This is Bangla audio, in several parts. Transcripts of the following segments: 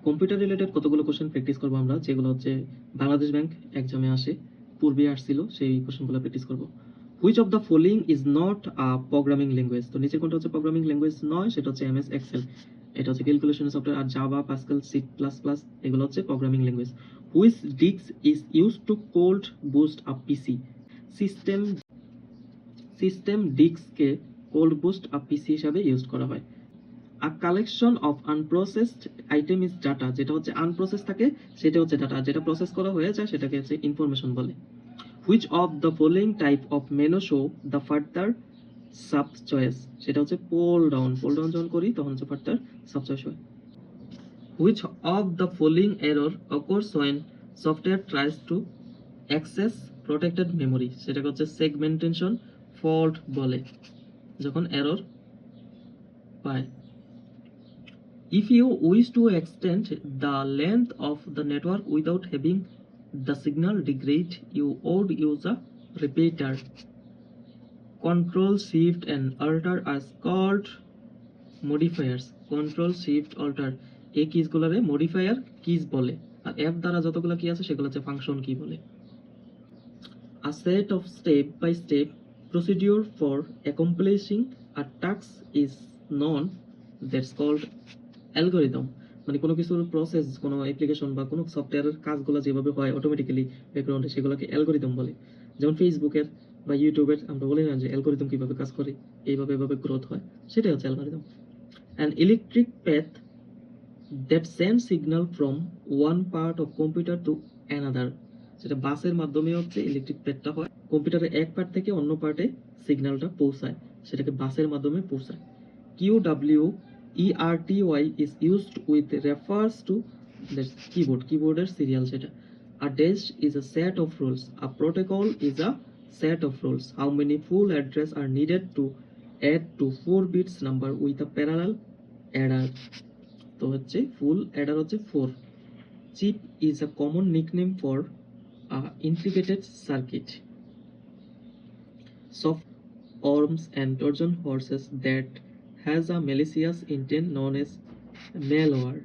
কম্পিউটার রিলেটেড কতগুলো কোশ্চেন প্র্যাকটিস করবো আমরা, যেগুলো হচ্ছে বাংলাদেশ ব্যাংক এক্সামে আসে, পূর্বে আসছিল, সেই কোশ্চেনগুলো প্র্যাকটিস করবো। Which of the following is not a programming language? তো নিচের কোনটা হচ্ছে প্রোগ্রামিং ল্যাঙ্গুয়েজ নয়? সেটা হচ্ছে এমএস এক্সেল, এটা হচ্ছে ক্যালকুলেশন সফটওয়্যার। আর Java, Pascal, C plus plus এগুলো হচ্ছে programming language. Which disk is use to cold boost a PC? System ডিস্ককে কোল্ড বুস্ট আ পিসি হিসাবে ইউজ করা হয়। A collection of unprocessed item is data, যেটা হচ্ছে আনপ্রসেস থাকে সেটা হচ্ছে ডাটা, যেটা প্রসেস করা হয়ে যায় সেটাকে হচ্ছে ইনফরমেশন বলে। Which of the following type of menu show the further sub choice? সেটা হচ্ছে পোল ডাউন যখন করি তখন হচ্ছে ফার্দার সাব চয়েস হয়। Which of the following error occurs when software tries to access protected memory? সেটাকে হচ্ছে সেগমেন্টেশন ফল্ট বলে, যখন এরর পায়। If you wish to extend the length of the network without having the signal degrade, you would use a repeater. Control Shift and Alt are called modifiers. Control Shift Alt এই কিজগুলোরে মডিফায়ার কিজ বলে, আর এফ দ্বারা যতগুলো কি আছে সেগুলো হচ্ছে ফাংশন কি বলে। A set of step by step procedure for accomplishing a task is known, that's called algorithm. মানে কোনো কিছুর প্রসেস, কোনো অ্যাপ্লিকেশন বা কোনো সফটওয়্যারের কাজগুলো যেভাবে হয় অটোমেটিক্যালি ব্যাকগ্রাউন্ডে, সেগুলোকে অ্যালগরিদম বলে। যেমন ফেসবুকের বা ইউটিউবের আমরা বলি না যে অ্যালগরিদম কিভাবে কাজ করে, এইভাবে এভাবে গ্রোথ হয়, সেটাই হচ্ছে algorithm. An electric path that send signal from one part of computer to another, সেটা বাসের মাধ্যমে হচ্ছে ইলেকট্রিক প্যাথটা হয়, কম্পিউটারের এক পার্ট থেকে অন্য পার্টে সিগন্যালটা পৌঁছায়, সেটাকে বাসের মাধ্যমে পৌঁছায়। QWERTY is used with refers to the keyboard serial সেটা। A disk is a set of rules. A protocol is a set of rules. How many full address are needed to add to 4 bits number with a parallel adder? তো হচ্ছে full adder হচ্ছে 4. Chip is a common nickname for a integrated circuit. Soft arms and Trojan horses that has a malicious intent known as malware.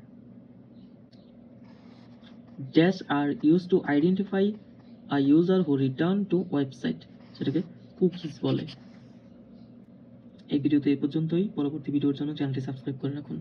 Dash are used to identify a user who return to website, সেটাকে কুকিজ বলে। এই ভিডিওতে এই পর্যন্তই। পরবর্তী ভিডিওর জন্য চ্যানেলটি সাবস্ক্রাইব করে রাখুন।